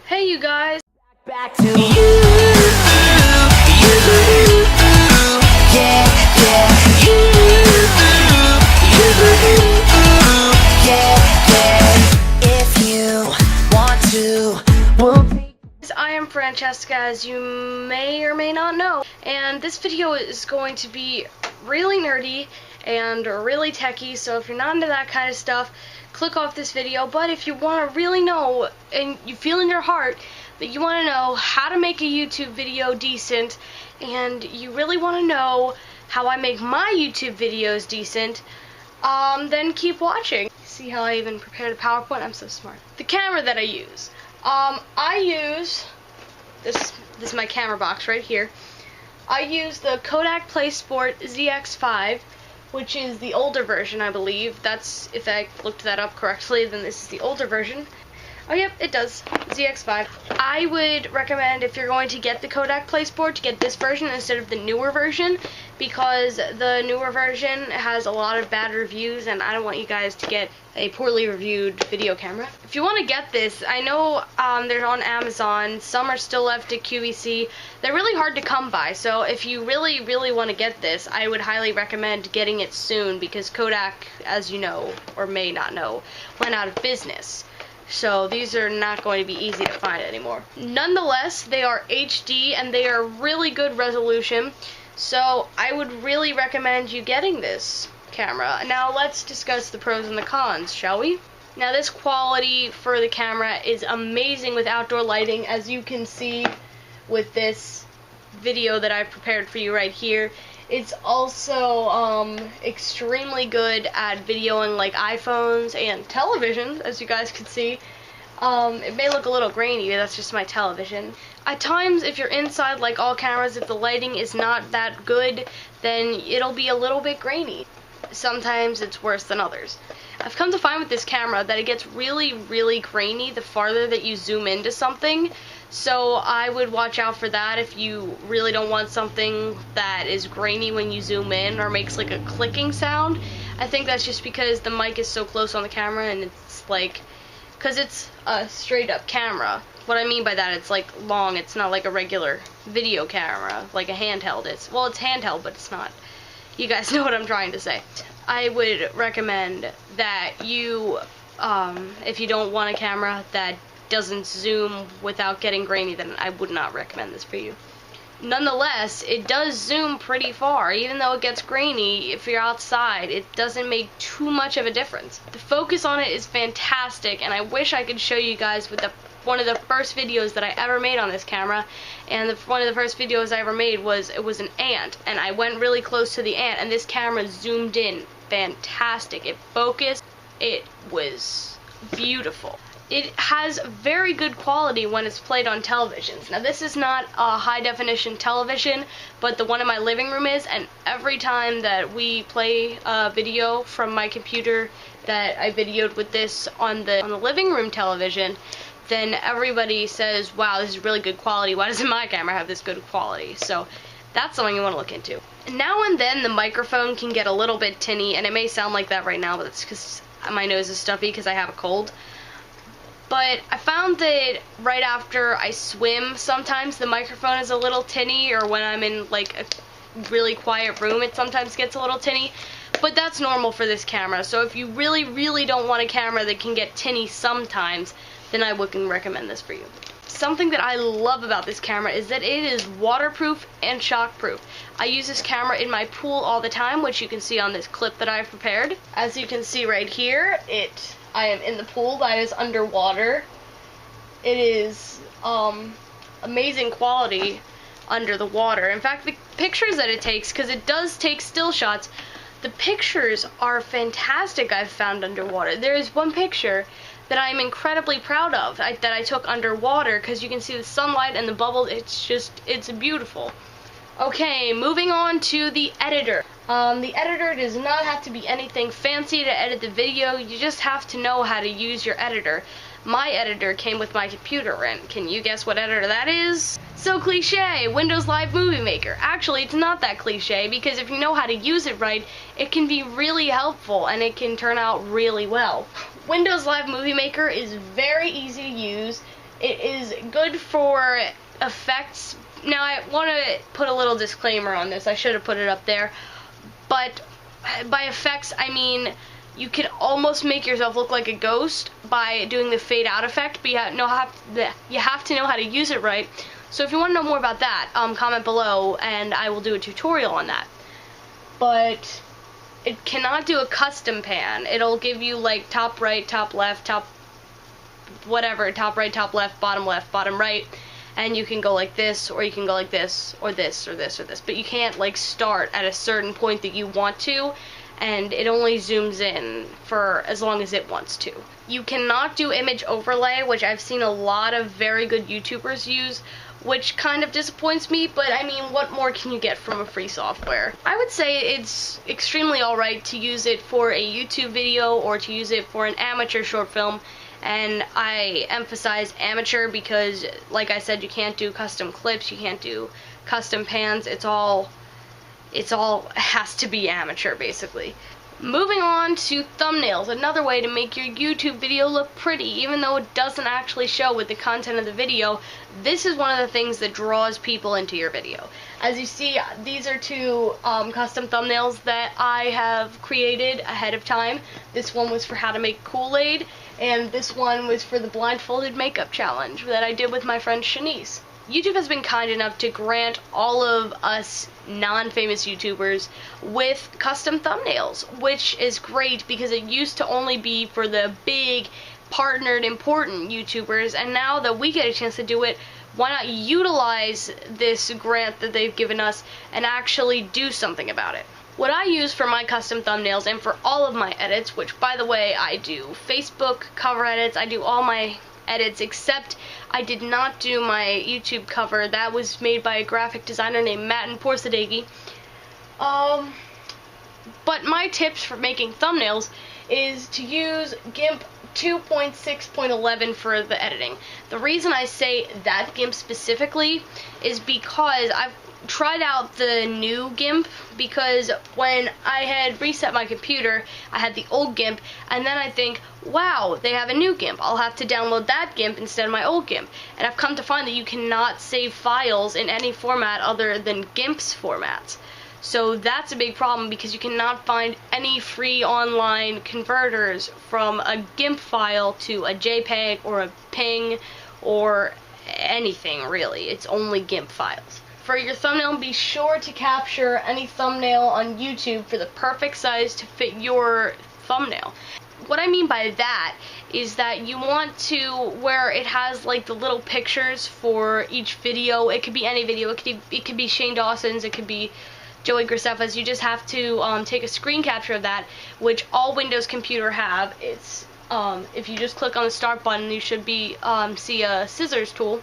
Hey you guys! Back to you, yeah, yeah, yeah. If you want to, we'll take. I am Francesca, as you may or may not know, and this video is going to be really nerdy and really techie, so if you're not into that kind of stuff, click off this video. But if you want to really know, and you feel in your heart that you want to know how to make a YouTube video decent, and you really want to know how I make my YouTube videos decent, then keep watching. See how I even prepared a PowerPoint? I'm so smart. The camera that I use. I use this is my camera box right here. I use the Kodak PlaySport ZX5, which is the older version, I believe. That's, if I looked that up correctly, then this is the older version. Oh yep, it does. ZX5. I would recommend, if you're going to get the Kodak PlaySport, to get this version instead of the newer version, because the newer version has a lot of bad reviews, and I don't want you guys to get a poorly reviewed video camera. If you want to get this, I know they're on Amazon. Some are still left at QVC. They're really hard to come by, so if you really, really want to get this, I would highly recommend getting it soon, because Kodak, as you know, or may not know, went out of business. So these are not going to be easy to find anymore. Nonetheless, they are HD and they are really good resolution. So I would really recommend you getting this camera. Now let's discuss the pros and the cons, shall we? Now this quality for the camera is amazing with outdoor lighting, as you can see with this video that I've prepared for you right here. It's also extremely good at videoing like iPhones and televisions, as you guys can see. It may look a little grainy, but that's just my television. At times, if you're inside, like all cameras, if the lighting is not that good, then it'll be a little bit grainy. Sometimes it's worse than others. I've come to find with this camera that it gets really, really grainy the farther that you zoom into something. So I would watch out for that if you really don't want something that is grainy when you zoom in or makes like a clicking sound. I think that's just because the mic is so close on the camera, and it's like, because it's a straight up camera. What I mean by that, it's like long, it's not like a regular video camera, like a handheld. It's handheld, but it's not. You guys know what I'm trying to say. I would recommend that you, if you don't want a camera that doesn't zoom without getting grainy, then I would not recommend this for you. Nonetheless, it does zoom pretty far. Even though it gets grainy, if you're outside, it doesn't make too much of a difference. The focus on it is fantastic, and I wish I could show you guys with one of the first videos that I ever made on this camera. And one of the first videos I ever made was, it was an ant, and I went really close to the ant, and this camera zoomed in fantastic. It focused. It was beautiful. It has very good quality when it's played on televisions. Now this is not a high definition television, but the one in my living room is, and every time that we play a video from my computer that I videoed with this on the living room television, then everybody says, wow, this is really good quality. Why doesn't my camera have this good quality? So that's something you want to look into. Now and then the microphone can get a little bit tinny, and it may sound like that right now, but it's because my nose is stuffy because I have a cold. But I found that right after I swim, sometimes the microphone is a little tinny, or when I'm in like a really quiet room, it sometimes gets a little tinny. But that's normal for this camera. So if you really, really don't want a camera that can get tinny sometimes, then I wouldn't recommend this for you. Something that I love about this camera is that it is waterproof and shockproof. I use this camera in my pool all the time, which you can see on this clip that I've prepared. As you can see right here, I am in the pool that is underwater. It is amazing quality under the water. In fact, the pictures that it takes, because it does take still shots, the pictures are fantastic I've found underwater. There is one picture that I'm incredibly proud of that I took underwater, because you can see the sunlight and the bubbles. It's beautiful. Okay, moving on to the editor. The editor does not have to be anything fancy to edit the video. You just have to know how to use your editor. My editor came with my computer, and can you guess what editor that is? So cliche, Windows Live Movie Maker. Actually, it's not that cliche, because if you know how to use it right, it can be really helpful, and it can turn out really well. Windows Live Movie Maker is very easy to use. It is good for effects. Now I want to put a little disclaimer on this. I should have put it up there. But by effects, I mean you can almost make yourself look like a ghost by doing the fade out effect, but you have to know how to use it right. So if you want to know more about that, comment below and I will do a tutorial on that. But it cannot do a custom pan. It'll give you like top right, top left, top whatever, top right, top left, bottom right, and you can go like this, or you can go like this, or this, or this, or this. But you can't like start at a certain point that you want to, and it only zooms in for as long as it wants to. You cannot do image overlay, which I've seen a lot of very good YouTubers use, which kind of disappoints me, but I mean, what more can you get from a free software? I would say it's extremely alright to use it for a YouTube video or to use it for an amateur short film, and I emphasize amateur because, like I said, you can't do custom clips, you can't do custom pans, it all has to be amateur, basically. Moving on to thumbnails, another way to make your YouTube video look pretty, even though it doesn't actually show with the content of the video. This is one of the things that draws people into your video. As you see, these are two custom thumbnails that I have created ahead of time. This one was for how to make Kool-Aid, and this one was for the blindfolded makeup challenge that I did with my friend Shanice. YouTube has been kind enough to grant all of us non-famous YouTubers with custom thumbnails, which is great because it used to only be for the big, partnered, important YouTubers, and now that we get a chance to do it, why not utilize this grant that they've given us and actually do something about it? What I use for my custom thumbnails and for all of my edits, which by the way I do Facebook cover edits, I do all my edits except I did not do my YouTube cover. That was made by a graphic designer named Matt Porsadegi. But my tips for making thumbnails is to use GIMP 2.6.11 for the editing. The reason I say that GIMP specifically is because I've tried out the new GIMP, because when I had reset my computer, I had the old GIMP, and then I think, wow, they have a new GIMP. I'll have to download that GIMP instead of my old GIMP. And I've come to find that you cannot save files in any format other than GIMP's formats. So that's a big problem because you cannot find any free online converters from a GIMP file to a JPEG or a PNG or anything really. It's only GIMP files. For your thumbnail, be sure to capture any thumbnail on YouTube for the perfect size to fit your thumbnail. What I mean by that is that you want to, where it has like the little pictures for each video, it could be any video, it could be Shane Dawson's, it could be Joey Graceffa's. You just have to take a screen capture of that, which all Windows computer have. It's if you just click on the start button, you should be see a scissors tool,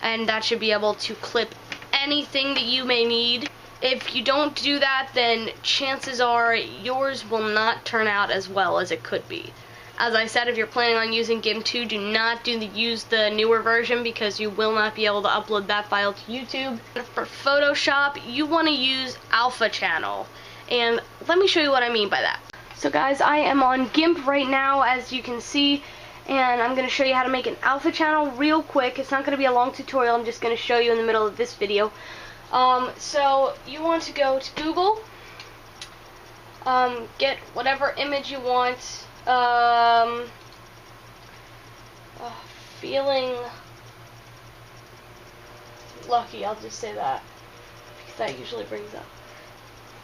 and that should be able to clip anything that you may need. If you don't do that, then chances are yours will not turn out as well as it could be. As I said, if you're planning on using GIMP 2, do not use the newer version because you will not be able to upload that file to YouTube. For Photoshop, you want to use Alpha Channel, and let me show you what I mean by that. So guys, I am on GIMP right now, as you can see, and I'm going to show you how to make an Alpha Channel real quick. It's not going to be a long tutorial, I'm just going to show you in the middle of this video. So you want to go to Google, get whatever image you want. Feeling lucky, I'll just say that, because that usually brings up.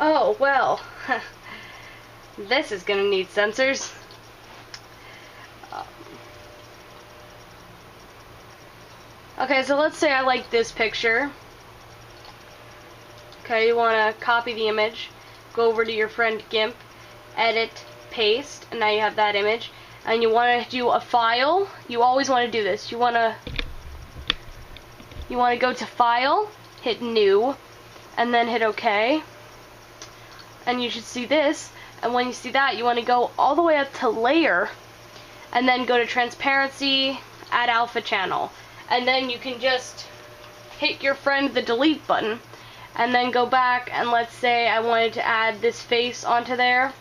Oh, well, this is gonna need sensors. Okay, so let's say I like this picture. Okay, you want to copy the image, go over to your friend GIMP, edit, paste, and now you have that image. And you want to do a file. You always want to do this. You want to go to File, hit New, and then hit OK. And you should see this. And when you see that, you want to go all the way up to Layer, and then go to Transparency, Add Alpha Channel. And then you can just hit your friend the delete button, and then go back, and let's say I wanted to add this face onto there.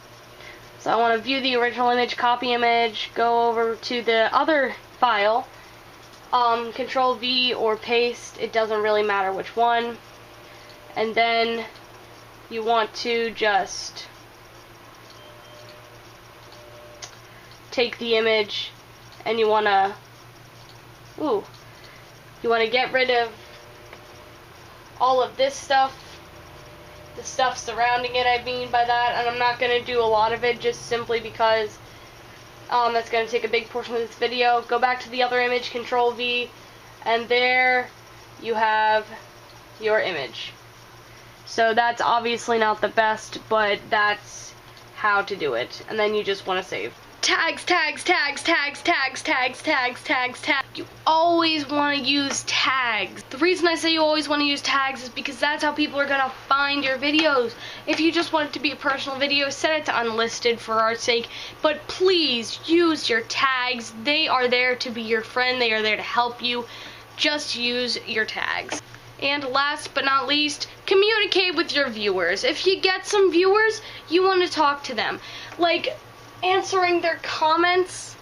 So I want to view the original image, copy image, go over to the other file, Control V or paste, it doesn't really matter which one. And then you want to just take the image and you want to get rid of all of this stuff, the stuff surrounding it, I mean by that, and I'm not going to do a lot of it just simply because that's going to take a big portion of this video. Go back to the other image, Control V, and there you have your image. So that's obviously not the best, but that's how to do it. And then you just want to save. Tags, tags, tags, tags, tags, tags, tags, tags, tags. You always want to use tags. The reason I say you always want to use tags is because that's how people are going to find your videos. If you just want it to be a personal video, set it to unlisted for our sake. But please use your tags. They are there to be your friend. They are there to help you. Just use your tags. And last but not least, communicate with your viewers. If you get some viewers, you want to talk to them. Like answering their comments,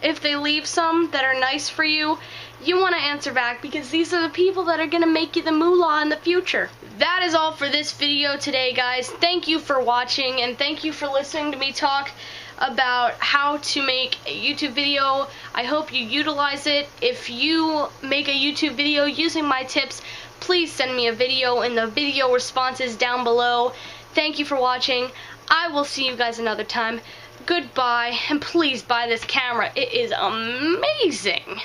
if they leave some that are nice for you, you want to answer back because these are the people that are going to make you the moolah in the future. That is all for this video today, guys. Thank you for watching and thank you for listening to me talk about how to make a YouTube video. I hope you utilize it. If you make a YouTube video using my tips, please send me a video in the video responses down below. Thank you for watching. I will see you guys another time. Goodbye, and please buy this camera. It is amazing.